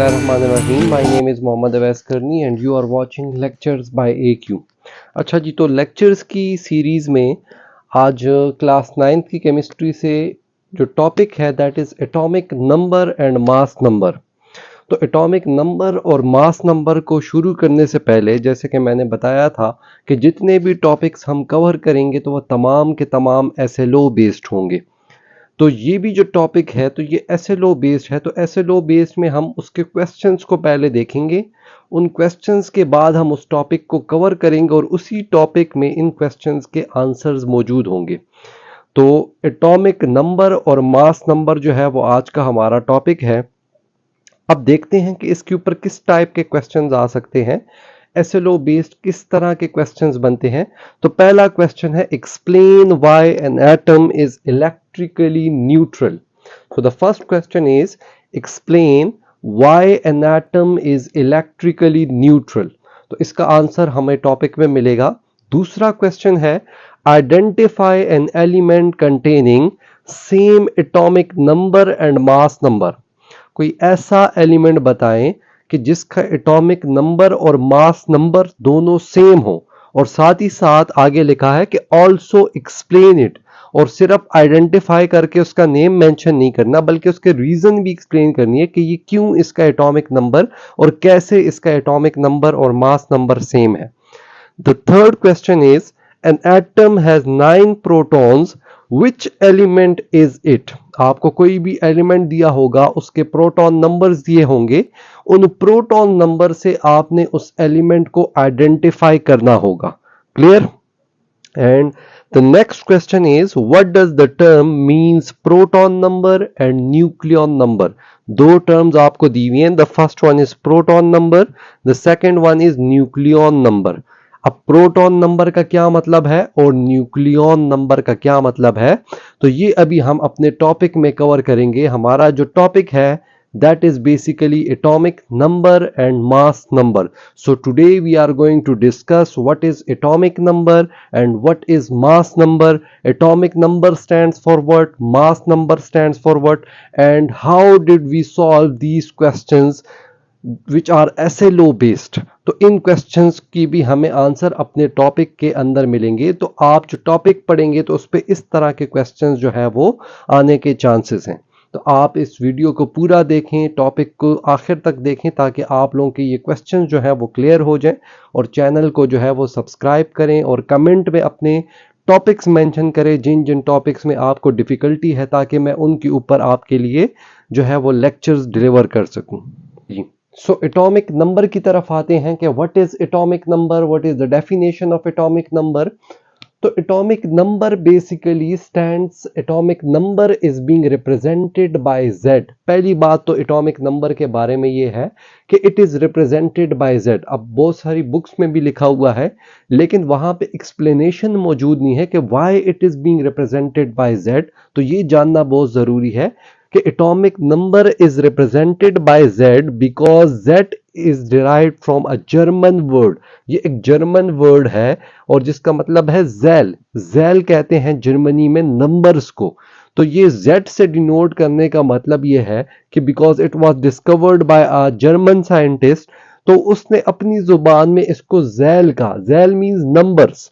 बिस्मिल्लाहिर्रहमानिर्रहीम। My name is Mohammad Awais Karni and you are watching lectures by AQ। अच्छा जी, तो lectures की सीरीज़ में आज क्लास 9th की केमिस्ट्री से जो टॉपिक है that is atomic number and mass number. तो एटॉमिक नंबर और मास नंबर को शुरू करने से पहले जैसे कि मैंने बताया था कि जितने भी टॉपिक्स हम कवर करेंगे तो वह तमाम के तमाम SLO बेस्ड होंगे। तो ये भी जो टॉपिक है तो ये SLO बेस्ड है। तो SLO बेस्ड में हम उसके क्वेश्चंस को पहले देखेंगे, उन क्वेश्चंस के बाद हम उस टॉपिक को कवर करेंगे और उसी टॉपिक में इन क्वेश्चंस के आंसर्स मौजूद होंगे। तो एटॉमिक नंबर और मास नंबर जो है वो आज का हमारा टॉपिक है। अब देखते हैं कि इसके ऊपर किस टाइप के क्वेश्चंस आ सकते हैं, SLO बेस्ड किस तरह के क्वेश्चंस बनते हैं। तो पहला क्वेश्चन है explain why N atom is electrically neutral. So the first question is explain why an atom is electrically neutral। तो इसका आंसर हमें टॉपिक में मिलेगा। दूसरा क्वेश्चन है identify an element containing same atomic number and mass number। कोई ऐसा element बताएं कि जिसका एटॉमिक नंबर और मास नंबर दोनों सेम हो और साथ ही साथ आगे लिखा है कि ऑल्सो एक्सप्लेन इट, और सिर्फ आइडेंटिफाई करके उसका नेम मेंशन नहीं करना बल्कि उसके रीजन भी एक्सप्लेन करनी है कि ये क्यों इसका एटॉमिक नंबर और कैसे इसका एटॉमिक नंबर और मास नंबर सेम है। The third question is an atom has 9 protons, which element is it. आपको कोई भी एलिमेंट दिया होगा, उसके प्रोटॉन नंबर्स दिए होंगे, उन प्रोटॉन नंबर से आपने उस एलिमेंट को आइडेंटिफाई करना होगा। Clear? And the next question is what does the term means proton number and nucleon number। दो टर्म्स आपको दी हुई हैं। the first one is proton number, the second one is nucleon number। अब proton number का क्या मतलब है और न्यूक्लियॉन नंबर का क्या मतलब है, तो ये अभी हम अपने टॉपिक में कवर करेंगे। हमारा जो टॉपिक है that is basically atomic number and mass number। So today we are going to discuss what is atomic number and what is mass number। Atomic number stands for what, mass number stands for what, and how did we solve these questions which are SLO based। तो इन questions की भी हमें answer अपने topic के अंदर मिलेंगे। तो आप जो टॉपिक पढ़ेंगे तो उस पे इस तरह के क्वेश्चंस जो है वो आने के चांसेस हैं। तो आप इस वीडियो को पूरा देखें, टॉपिक को आखिर तक देखें ताकि आप लोगों के ये क्वेश्चन जो है वो क्लियर हो जाए, और चैनल को जो है वो सब्सक्राइब करें और कमेंट में अपने टॉपिक्स मेंशन करें जिन जिन टॉपिक्स में आपको डिफ़िकल्टी है, ताकि मैं उनके ऊपर आपके लिए जो है वो लेक्चर्स डिलीवर कर सकूं। जी, सो एटॉमिक नंबर की तरफ आते हैं कि what is atomic number, what is the definition of atomic number. तो atomic number basically stands, atomic number is being represented by Z। पहली बात तो एटॉमिक नंबर के बारे में ये है कि it is represented by Z। अब बहुत सारी बुक्स में भी लिखा हुआ है लेकिन वहां पे एक्सप्लेनेशन मौजूद नहीं है कि why it is being represented by Z। तो ये जानना बहुत जरूरी है कि atomic number is represented by Z because Z is derived from a German word. ये एक जर्मन वर्ड है और जिसका मतलब है ज़ैल। ज़ैल कहते हैं जर्मनी में नंबर्स को। तो ये Z से डिनोट करने का मतलब ये है कि because it was discovered by a German scientist, तो उसने अपनी जुबान में इसको ज़ैल कहा। ज़ैल मींस नंबर्स,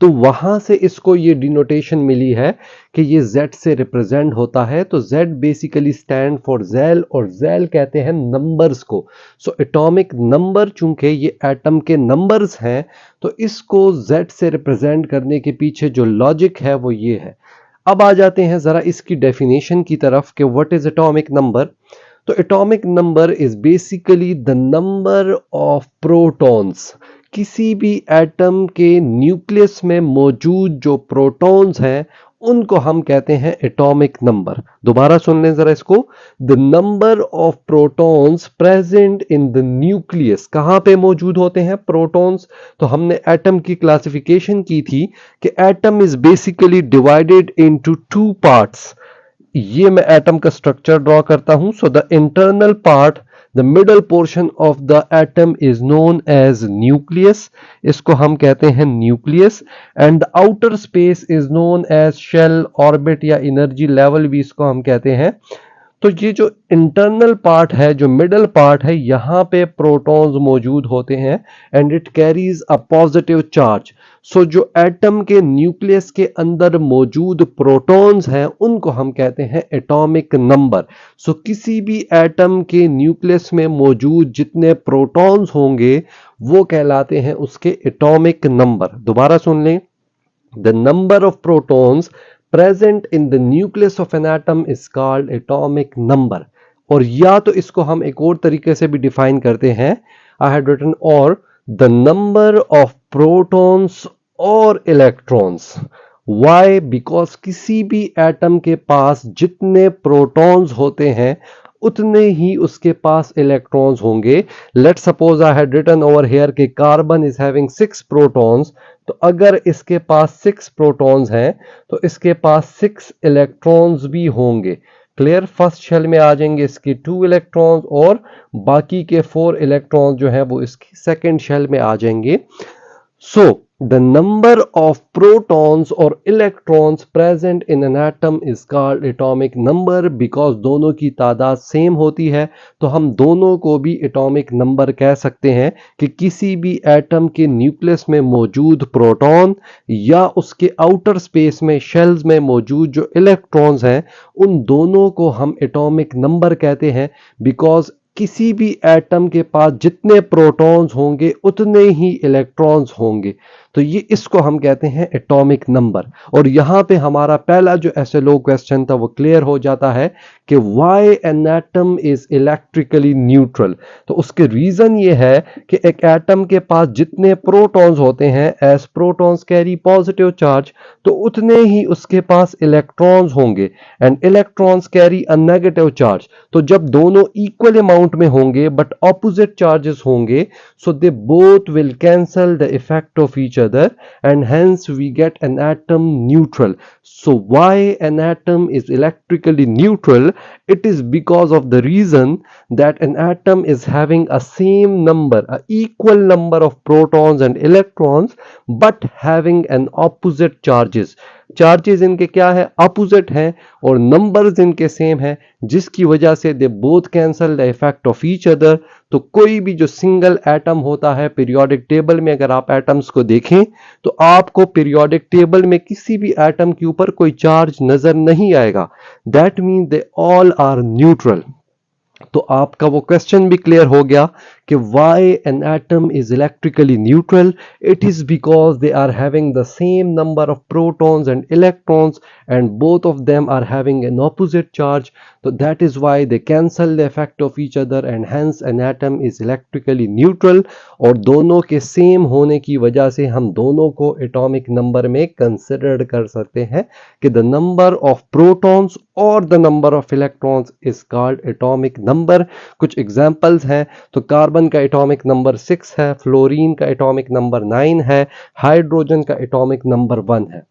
तो वहां से इसको ये डिनोटेशन मिली है कि ये Z से रिप्रेजेंट होता है। तो Z बेसिकली स्टैंड फॉर ज़ैल, और ज़ैल कहते हैं नंबर्स को। सो एटॉमिक नंबर चूंकि ये एटम के नंबर्स हैं तो इसको Z से रिप्रेजेंट करने के पीछे जो लॉजिक है वो ये है। अब आ जाते हैं जरा इसकी डेफिनेशन की तरफ कि व्हाट इज एटॉमिक नंबर। तो atomic number is basically the number of protons. किसी भी एटम के न्यूक्लियस में मौजूद जो प्रोटॉन्स हैं उनको हम कहते हैं एटॉमिक नंबर। दोबारा सुन लें जरा इसको, the number of protons present in the nucleus. कहां पे मौजूद होते हैं प्रोटॉन्स? तो हमने एटम की क्लासिफिकेशन की थी कि atom is basically divided into 2 parts. ये मैं एटम का स्ट्रक्चर ड्रॉ करता हूं। So the internal part, the middle portion of the atom is known as nucleus। इसको हम कहते हैं nucleus. and the outer space is known as shell, orbit या energy level भी इसको हम कहते हैं। तो ये जो इंटरनल पार्ट है, जो मिडल पार्ट है, यहाँ पे प्रोटॉन्स मौजूद होते हैं and it carries a positive charge. So जो एटम के न्यूक्लियस के अंदर मौजूद प्रोटॉन्स हैं उनको हम कहते हैं एटॉमिक नंबर। सो किसी भी एटम के न्यूक्लियस में मौजूद जितने प्रोटॉन्स होंगे वो कहलाते हैं उसके एटॉमिक नंबर। दोबारा सुन लें, the number of protons present in the nucleus of an atom is called atomic number। और या तो इसको हम एक और तरीके से भी डिफाइन करते हैं, I had written or the number of protons और electrons। Why? Because किसी भी एटम के पास जितने प्रोटॉन्स होते हैं उतने ही उसके पास इलेक्ट्रॉन्स होंगे। Let suppose I had written over here कि कार्बन इज हैविंग 6 प्रोटॉन्स, तो अगर इसके पास 6 प्रोटॉन्स हैं तो इसके पास 6 इलेक्ट्रॉन्स भी होंगे। क्लियर? फर्स्ट शेल में आ जाएंगे इसके 2 इलेक्ट्रॉन्स और बाकी के 4 इलेक्ट्रॉन्स जो है वो इसकी सेकेंड शेल में आ जाएंगे। So, the number of protons or electrons present in an atom is called atomic number because दोनों की तादाद सेम होती है, तो हम दोनों को भी एटॉमिक नंबर कह सकते हैं कि किसी भी एटम के न्यूक्लियस में मौजूद प्रोटॉन या उसके आउटर स्पेस में शेल्स में मौजूद जो इलेक्ट्रॉन्स हैं उन दोनों को हम एटॉमिक नंबर कहते हैं बिकॉज किसी भी एटम के पास जितने प्रोटॉन्स होंगे उतने ही इलेक्ट्रॉन्स होंगे, तो ये इसको हम कहते हैं एटॉमिक नंबर। और यहाँ पे हमारा पहला जो एसएलओ क्वेश्चन था वो क्लियर हो जाता है कि why N atom is electrically neutral. तो उसके रीजन ये है कि एक एटम के पास जितने प्रोटॉन्स होते हैं, as protons carry positive charge, तो उतने ही उसके पास इलेक्ट्रॉन्स होंगे and electrons carry a negative charge. तो जब दोनों इक्वल अमाउंट में होंगे बट ऑपोजिट चार्जेस होंगे, so they both will cancel the effect of each other and hence we get an atom neutral। So why an atom is electrically neutral? It is because of the reason that an atom is having a same number, a equal number of protons and electrons but having an opposite charges। Charges इनके क्या है? Opposite हैं और numbers इनके same हैं, जिसकी वजह से they both cancel the effect of each other. तो कोई भी जो सिंगल एटम होता है पीरियोडिक टेबल में, अगर आप एटम्स को देखें तो आपको पीरियोडिक टेबल में किसी भी एटम के ऊपर कोई चार्ज नजर नहीं आएगा। That mean they all are neutral. तो आपका वो क्वेश्चन भी क्लियर हो गया कि why an atom is electrically neutral? It is because they are having the same number of protons and electrons and both of them are having an opposite charge, so that is why they cancel the effect of each other and hence an atom is electrically neutral। और दोनों के same होने की वजह से हम दोनों को एटॉमिक नंबर में कंसिडर कर सकते हैं कि द नंबर ऑफ प्रोटॉन्स और the number of electrons is called atomic number. कुछ एग्जांपल्स हैं, तो कार्बन का एटॉमिक नंबर 6 है, फ्लोरीन का एटॉमिक नंबर 9 है, हाइड्रोजन का एटॉमिक नंबर 1 है।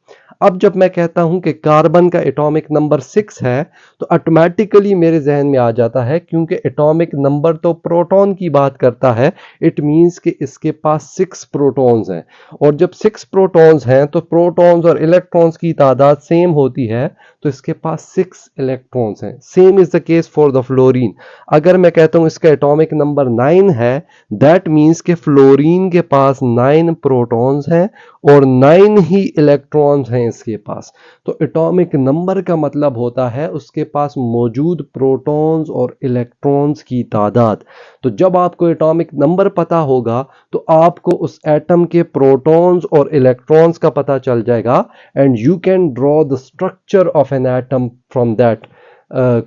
अब जब मैं कहता हूं कि कार्बन का एटॉमिक नंबर 6 है तो ऑटोमेटिकली मेरे जहन में आ जाता है, क्योंकि एटॉमिक नंबर तो प्रोटॉन की बात करता है, इट मींस कि इसके पास 6 प्रोटॉन्स हैं और जब 6 प्रोटॉन्स हैं तो प्रोटॉन्स और इलेक्ट्रॉन्स की तादाद सेम होती है, तो इसके पास 6 इलेक्ट्रॉन्स हैं। Same is the case for the fluorine. अगर मैं कहता हूं इसका एटॉमिक नंबर 9 है, दैट मींस कि फ्लोरीन के पास 9 प्रोटॉन्स हैं और 9 ही इलेक्ट्रॉन्स हैं इसके पास। तो एटॉमिक नंबर का मतलब होता है उसके पास मौजूद प्रोटॉन्स और इलेक्ट्रॉन्स की तादाद। तो जब आपको एटॉमिक नंबर पता होगा तो आपको उस एटम के प्रोटॉन्स और इलेक्ट्रॉन्स का पता चल जाएगा and you can draw the structure of an atom from that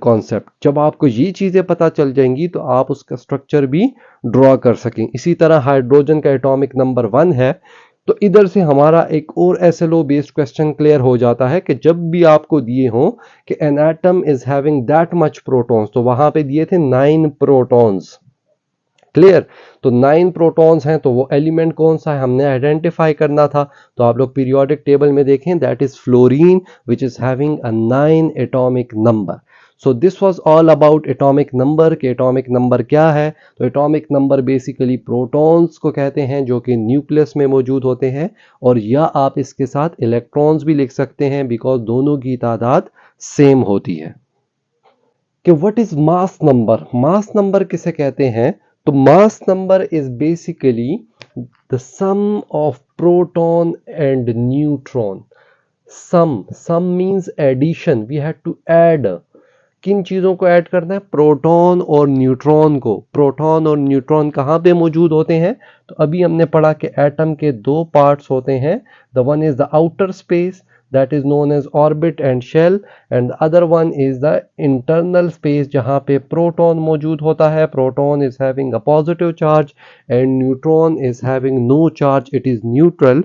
concept. जब आपको ये चीजें पता चल जाएंगी तो आप उसका स्ट्रक्चर भी ड्रॉ कर सकें। इसी तरह हाइड्रोजन का एटॉमिक नंबर 1 है, तो इधर से हमारा एक और एसएलओ बेस्ड क्वेश्चन क्लियर हो जाता है कि जब भी आपको दिए हों कि N atom is having that much protons, तो वहां पे दिए थे 9 प्रोटॉन्स। क्लियर? तो 9 प्रोटॉन्स हैं, तो वो एलिमेंट कौन सा है हमने आइडेंटिफाई करना था। तो आप लोग पीरियोडिक टेबल में देखें, that is fluorine which is having a 9 atomic number. So this was all about atomic number के एटॉमिक नंबर क्या है। तो एटॉमिक नंबर बेसिकली प्रोटॉन्स को कहते हैं जो कि न्यूक्लियस में मौजूद होते हैं, और या आप इसके साथ इलेक्ट्रॉन्स भी लिख सकते हैं बिकॉज दोनों की तादाद सेम होती है। कि what is mass number. Mass number किसे कहते हैं? तो mass number is basically the sum of proton and neutron. Sum means addition, we had to add. किन चीजों को ऐड करना है? प्रोटॉन और न्यूट्रॉन को। प्रोटॉन और न्यूट्रॉन कहाँ पे मौजूद होते हैं? तो अभी हमने पढ़ा कि एटम के दो पार्ट्स होते हैं। The one is the outer space, that is known as orbit and shell, and the other one is the internal space जहाँ पे प्रोटॉन मौजूद होता है। Proton is having a positive charge and neutron is having no charge, it is neutral।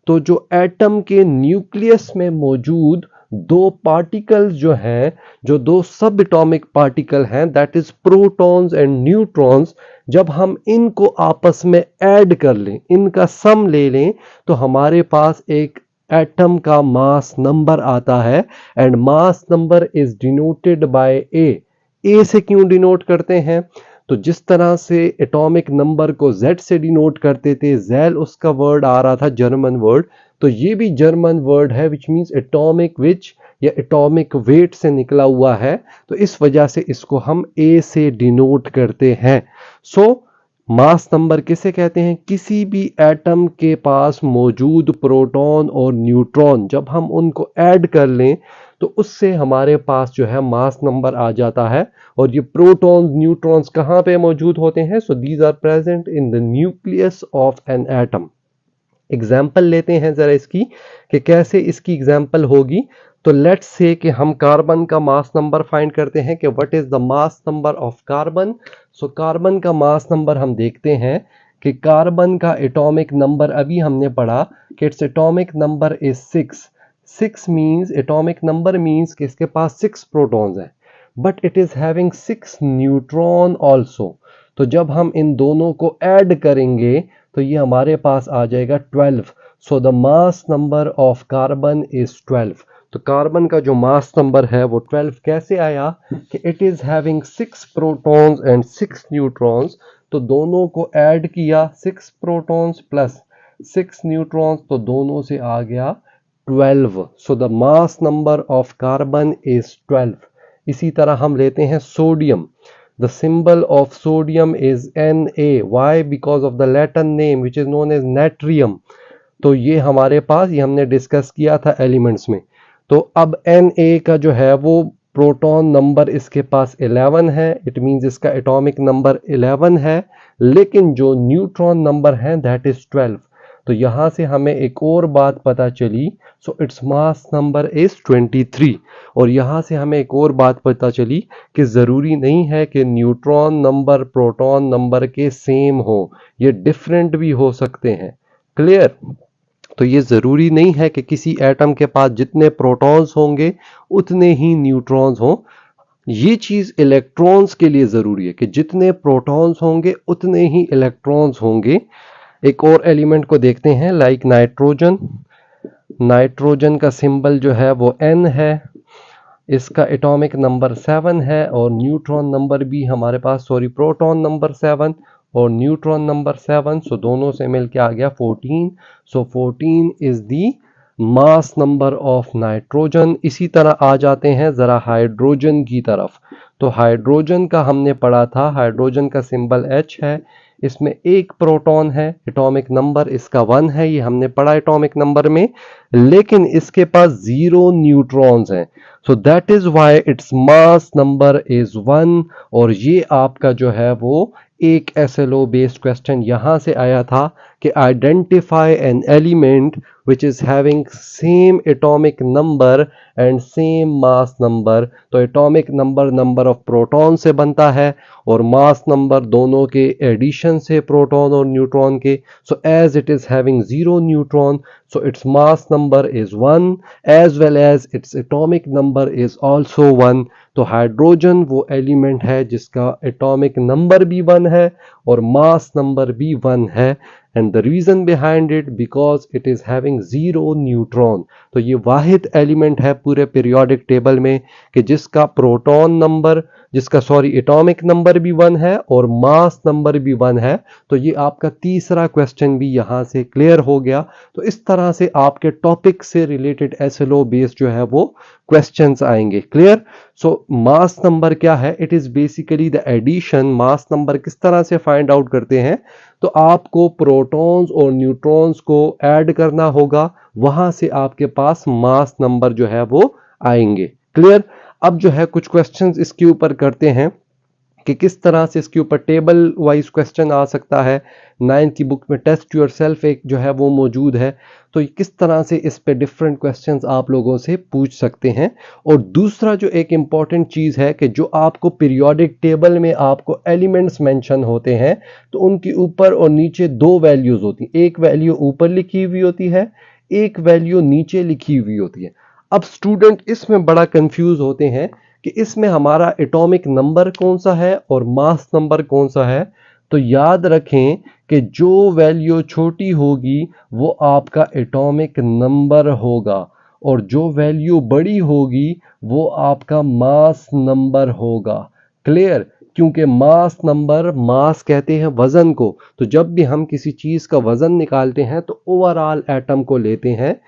तो जो atom के nucleus में मौजूद दो पार्टिकल्स जो हैं, जो दो सब एटॉमिक पार्टिकल हैं, that is protons and neutrons, जब हम इनको आपस में ऐड कर लें, इनका सम ले लें, तो हमारे पास एक एटम का मास नंबर आता है। And mass number is denoted by A से क्यों डिनोट करते हैं? तो जिस तरह से एटॉमिक नंबर को Z से डिनोट करते थे, जेल उसका वर्ड आ रहा था, जर्मन वर्ड, तो ये भी जर्मन वर्ड है विच मींस एटॉमिक विच या एटॉमिक वेट से निकला हुआ है। तो इस वजह से इसको हम A से डिनोट करते हैं। सो मास नंबर किसे कहते हैं? किसी भी एटम के पास मौजूद प्रोटॉन और न्यूट्रॉन जब हम उनको ऐड कर लें तो उससे हमारे पास जो है मास नंबर आ जाता है। और ये प्रोटॉन्स न्यूट्रॉन्स कहाँ पे मौजूद होते हैं? So these are present in the nucleus of an atom. Example लेते हैं जरा इसकी कि कैसे इसकी एग्जाम्पल होगी। तो लेट्स से कि हम कार्बन का मास नंबर फाइंड करते हैं कि what is the mass number of carbon. So carbon का मास नंबर हम देखते हैं कि कार्बन का एटॉमिक नंबर अभी हमने पढ़ा कि it's atomic number is 6 means atomic number means कि इसके पास 6 प्रोटॉन्स हैं, but it is having 6 neutron also. तो जब हम इन दोनों को ऐड करेंगे तो ये हमारे पास आ जाएगा 12। So the mass number of carbon is 12। तो कार्बन का जो मास नंबर है वो 12 कैसे आया? कि it is having 6 protons and 6 neutrons. तो दोनों को ऐड किया, 6 प्रोटॉन्स प्लस 6 न्यूट्रॉन्स, तो दोनों से आ गया 12। So the mass number of carbon is 12। इसी तरह हम लेते हैं sodium. The symbol of sodium is Na. Why? Because of the Latin name which is known as natrium। तो ये हमारे पास, ये हमने डिस्कस किया था एलिमेंट्स में। तो अब Na का जो है वो प्रोटॉन नंबर इसके पास 11 है, इट मींस इसका एटॉमिक नंबर 11 है, लेकिन जो न्यूट्रॉन नंबर है दैट इज 12। तो यहाँ से हमें एक और बात पता चली, सो इट्स मास नंबर इज 23। और यहाँ से हमें एक और बात पता चली कि ज़रूरी नहीं है कि न्यूट्रॉन नंबर प्रोटॉन नंबर के सेम हो, ये डिफरेंट भी हो सकते हैं। क्लियर? तो ये ज़रूरी नहीं है कि किसी एटम के पास जितने प्रोटॉन्स होंगे उतने ही न्यूट्रॉन्स हों। ये चीज़ इलेक्ट्रॉन्स के लिए ज़रूरी है कि जितने प्रोटॉन्स होंगे उतने ही इलेक्ट्रॉन्स होंगे। एक और एलिमेंट को देखते हैं, लाइक नाइट्रोजन। नाइट्रोजन का सिंबल जो है वो N है, इसका एटॉमिक नंबर 7 है और न्यूट्रॉन नंबर भी हमारे पास, प्रोटॉन नंबर 7 और न्यूट्रॉन नंबर 7, सो दोनों से मिलके आ गया 14। सो 14 is the mass number of nitrogen. इसी तरह आ जाते हैं ज़रा हाइड्रोजन की तरफ। तो हाइड्रोजन का हमने पढ़ा था, हाइड्रोजन का सिंबल H है, इसमें एक प्रोटॉन है, एटॉमिक नंबर इसका 1 है, ये हमने पढ़ा एटॉमिक नंबर में, लेकिन इसके पास 0 न्यूट्रॉन्स हैं। So that is why it's mass number is 1। और ये आपका जो है वो एक SLO बेस्ड क्वेश्चन यहाँ से आया था कि identify an element which is having same atomic number and same mass number। तो atomic number number of proton से बनता है और मास नंबर दोनों के एडिशन से, प्रोटॉन और न्यूट्रॉन के। So as it is having 0 neutron, so its mass number is 1 as well as its atomic number is also 1। तो हाइड्रोजन वो एलिमेंट है जिसका एटॉमिक नंबर भी 1 है और मास नंबर भी 1 है। And the reason behind it because it is having 0 neutron. तो ये वाहिद एलिमेंट है पूरे पीरियोडिक टेबल में कि जिसका प्रोटॉन नंबर जिसका सॉरी एटॉमिक नंबर भी 1 है और मास नंबर भी 1 है। तो ये आपका तीसरा क्वेश्चन भी यहाँ से क्लियर हो गया। तो इस तरह से आपके टॉपिक से रिलेटेड एसएलओ बेस्ड जो है वो क्वेश्चंस आएंगे। क्लियर? सो मास नंबर क्या है? It is basically the addition. Mass number किस तरह से फाइंड आउट करते हैं? तो आपको प्रोटॉन्स और न्यूट्रॉन्स को ऐड करना होगा, वहां से आपके पास मास नंबर जो है वो आएंगे। क्लियर? अब जो है कुछ क्वेश्चंस इसके ऊपर करते हैं कि किस तरह से इसके ऊपर टेबल वाइज क्वेश्चन आ सकता है। 9th की बुक में टेस्ट योरसेल्फ एक जो है वो मौजूद है, तो किस तरह से इस पे डिफरेंट क्वेश्चंस आप लोगों से पूछ सकते हैं। और दूसरा जो एक इंपॉर्टेंट चीज़ है कि जो आपको पीरियोडिक टेबल में आपको एलिमेंट्स मेंशन होते हैं, तो उनके ऊपर और नीचे दो वैल्यूज होती हैं। एक वैल्यू ऊपर लिखी हुई होती है, एक वैल्यू नीचे लिखी हुई होती है। अब स्टूडेंट इसमें बड़ा कंफ्यूज होते हैं कि इसमें हमारा एटॉमिक नंबर कौन सा है और मास नंबर कौन सा है। तो याद रखें कि जो वैल्यू छोटी होगी वो आपका एटॉमिक नंबर होगा और जो वैल्यू बड़ी होगी वो आपका मास नंबर होगा। क्लियर? क्योंकि मास नंबर, मास कहते हैं वजन को, तो जब भी हम किसी चीज का वजन निकालते हैं तो ओवरऑल एटम को लेते हैं।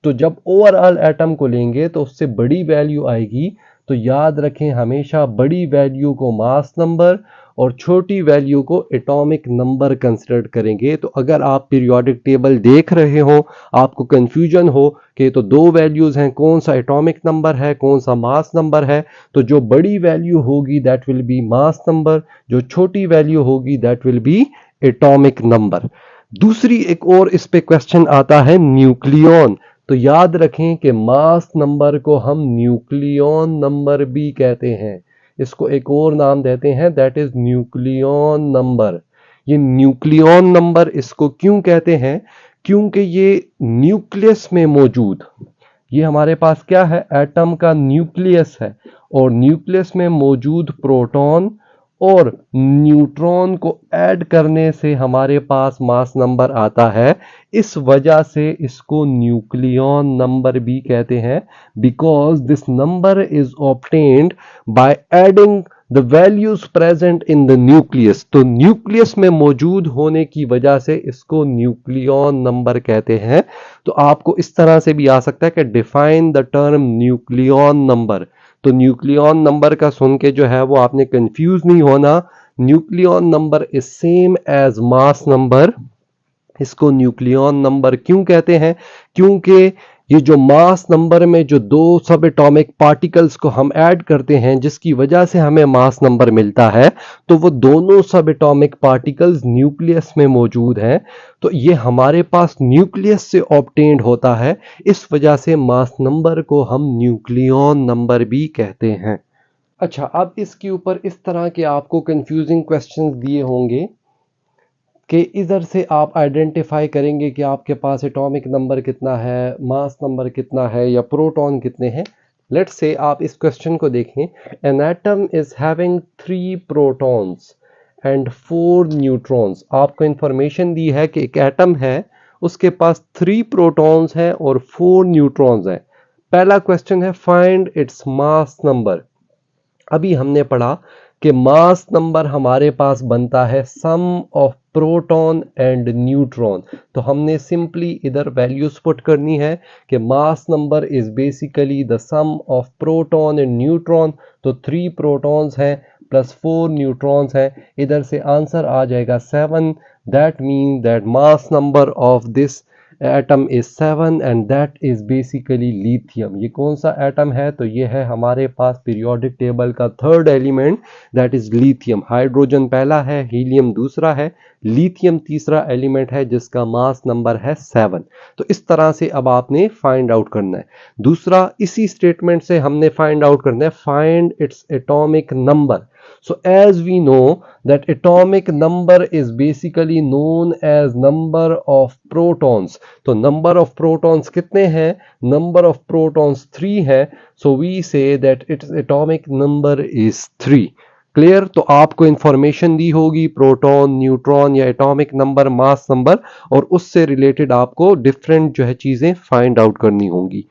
तो जब ओवरऑल एटम को लेंगे तो उससे बड़ी वैल्यू आएगी। तो याद रखें हमेशा बड़ी वैल्यू को मास नंबर और छोटी वैल्यू को एटॉमिक नंबर कंसिडर करेंगे। तो अगर आप पीरियोडिक टेबल देख रहे हो, आपको कंफ्यूजन हो कि तो दो वैल्यूज हैं, कौन सा एटॉमिक नंबर है, कौन सा मास नंबर है, तो जो बड़ी वैल्यू होगी that will be mass number, जो छोटी वैल्यू होगी that will be atomic number. दूसरी एक और इस पे क्वेश्चन आता है न्यूक्लियॉन। तो याद रखें कि मास नंबर को हम न्यूक्लियॉन नंबर भी कहते हैं, इसको एक और नाम देते हैं दैट इज न्यूक्लियॉन नंबर। ये न्यूक्लियॉन नंबर इसको क्यों कहते हैं? क्योंकि ये न्यूक्लियस में मौजूद, ये हमारे पास क्या है, एटम का न्यूक्लियस है, और न्यूक्लियस में मौजूद प्रोटॉन और न्यूट्रॉन को ऐड करने से हमारे पास मास नंबर आता है। इस वजह से इसको न्यूक्लियॉन नंबर भी कहते हैं, because this number is obtained by adding the values present in the nucleus. तो न्यूक्लियस में मौजूद होने की वजह से इसको न्यूक्लियॉन नंबर कहते हैं। तो आपको इस तरह से भी आ सकता है कि define the term nucleon number. तो न्यूक्लियॉन नंबर का सुन के जो है वो आपने कंफ्यूज नहीं होना। Nucleon number is same as mass number. इसको न्यूक्लियॉन नंबर क्यों कहते हैं? क्योंकि ये जो मास नंबर में जो दो सब एटॉमिक पार्टिकल्स को हम ऐड करते हैं जिसकी वजह से हमें मास नंबर मिलता है, तो वो दोनों सब एटॉमिक पार्टिकल्स न्यूक्लियस में मौजूद हैं। तो ये हमारे पास न्यूक्लियस से ऑब्टेन्ड होता है, इस वजह से मास नंबर को हम न्यूक्लियॉन नंबर भी कहते हैं। अच्छा, अब इसके ऊपर इस तरह के आपको कंफ्यूजिंग क्वेश्चंस दिए होंगे कि इधर से आप आइडेंटिफाई करेंगे कि आपके पास एटॉमिक नंबर कितना है, मास नंबर कितना है, या प्रोटॉन कितने हैं। लेट्स से आप इस क्वेश्चन को देखें, N atom is having 3 protons and 4 neutrons. आपको इंफॉर्मेशन दी है कि एक एटम है, उसके पास 3 प्रोटॉन्स हैं और 4 न्यूट्रॉन्स हैं। पहला क्वेश्चन है फाइंड इट्स मास नंबर। अभी हमने पढ़ा कि मास नंबर हमारे पास बनता है sum of proton and neutron. तो हमने सिंपली इधर वैल्यूज पुट करनी है कि mass number is basically the sum of proton and neutron. तो 3 प्रोटॉन्स हैं प्लस 4 न्यूट्रॉन्स हैं, इधर से आंसर आ जाएगा 7। That mean that mass number of this atom is 7 and that is basically lithium. ये कौन सा एटम है? तो ये है हमारे पास पीरियोडिक टेबल का third element, that is lithium. Hydrogen पहला है, हीलियम दूसरा है, लिथियम तीसरा एलिमेंट है जिसका मास नंबर है 7। तो इस तरह से अब आपने फाइंड आउट करना है। दूसरा इसी स्टेटमेंट से हमने फाइंड आउट करना है find its atomic number. So as we know that atomic number is basically known as number of protons. तो number of protons कितने हैं? Number of protons 3 है। So we say that its atomic number is 3. Clear? तो आपको information दी होगी proton, neutron या atomic number, mass number, और उससे रिलेटेड आपको डिफरेंट जो है चीजें फाइंड आउट करनी होंगी।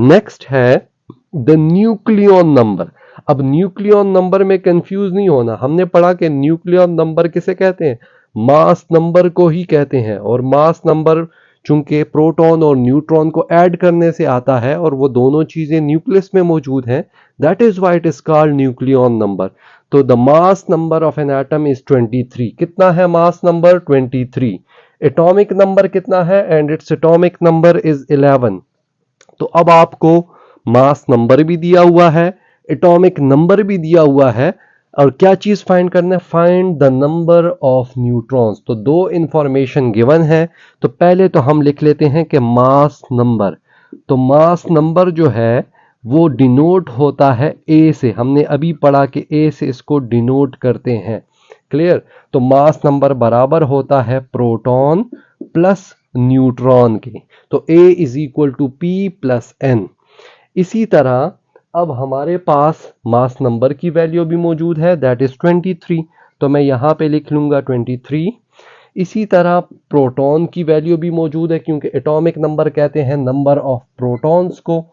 नेक्स्ट है द न्यूक्लियॉन नंबर। अब न्यूक्लियॉन नंबर में कंफ्यूज नहीं होना, हमने पढ़ा कि न्यूक्लियॉन नंबर किसे कहते हैं, मास नंबर को ही कहते हैं, और मास नंबर चूंकि प्रोटॉन और न्यूट्रॉन को ऐड करने से आता है और वो दोनों चीजें न्यूक्लियस में मौजूद हैं, that is why it is called nucleon number. तो the mass number of an atom is 23। कितना है मास नंबर? 23। एटॉमिक नंबर कितना है? And it's atomic number is 11। तो अब आपको मास नंबर भी दिया हुआ है, एटॉमिक नंबर भी दिया हुआ है, और क्या चीज फाइंड करना है? Find the number of neutrons. तो दो इंफॉर्मेशन गिवन है, तो पहले तो हम लिख लेते हैं कि मास नंबर। तो मास नंबर जो है वो डिनोट होता है ए से, हमने अभी पढ़ा कि ए से इसको डिनोट करते हैं। क्लियर? तो मास नंबर बराबर होता है प्रोटॉन प्लस न्यूट्रॉन के। तो A is equal to P plus N. इसी तरह अब हमारे पास मास नंबर की वैल्यू भी मौजूद है, दैट इज 23। तो मैं यहां पे लिख लूंगा 23। इसी तरह प्रोटॉन की वैल्यू भी मौजूद है, क्योंकि एटॉमिक नंबर कहते हैं नंबर ऑफ प्रोटॉन्स को।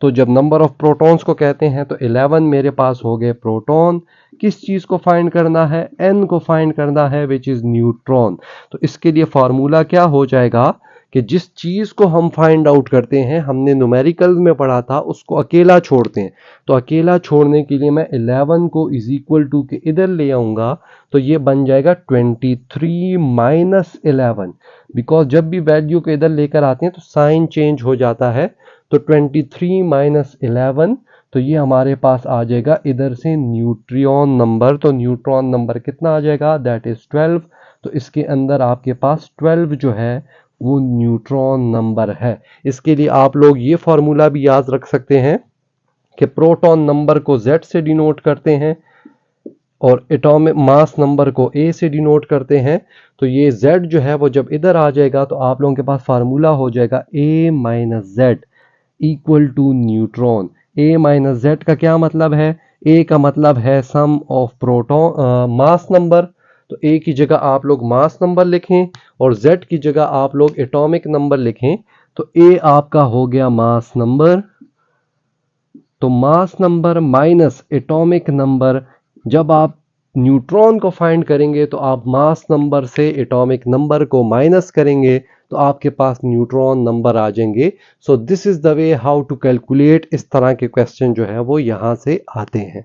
तो जब नंबर ऑफ प्रोटॉन्स को कहते हैं तो 11 मेरे पास हो गए प्रोटॉन। किस चीज को फाइंड करना है? n को फाइंड करना है, विच इज न्यूट्रॉन। तो इसके लिए फार्मूला क्या हो जाएगा कि जिस चीज को हम फाइंड आउट करते हैं, हमने न्यूमेरिकल में पढ़ा था, उसको अकेला छोड़ते हैं। तो अकेला छोड़ने के लिए मैं 11 को इज इक्वल टू के इधर ले आऊंगा, तो ये बन जाएगा 23 माइनस 11। बिकॉज जब भी वैल्यू को इधर लेकर आते हैं तो साइन चेंज हो जाता है। तो 23 माइनस 11, तो ये हमारे पास आ जाएगा इधर से न्यूट्रियॉन नंबर। तो न्यूट्रॉन नंबर कितना आ जाएगा? That is 12। तो इसके अंदर आपके पास 12 जो है वो न्यूट्रॉन नंबर है। इसके लिए आप लोग ये फॉर्मूला भी याद रख सकते हैं कि प्रोटॉन नंबर को Z से डिनोट करते हैं और एटॉमिक मास नंबर को A से डिनोट करते हैं। तो ये Z जो है वो जब इधर आ जाएगा तो आप लोगों के पास फार्मूला हो जाएगा A minus Z equal to neutron. A minus Z का क्या मतलब है? A का मतलब है sum of proton mass number. तो A की जगह आप लोग मास नंबर लिखें और Z की जगह आप लोग एटॉमिक नंबर लिखें। तो A आपका हो गया मास नंबर। तो mass number minus atomic number, जब आप न्यूट्रॉन को फाइंड करेंगे तो आप मास नंबर से एटॉमिक नंबर को माइनस करेंगे तो आपके पास न्यूट्रॉन नंबर आ जाएंगे। So this is the way how to calculate. इस तरह के क्वेश्चन जो है वो यहां से आते हैं।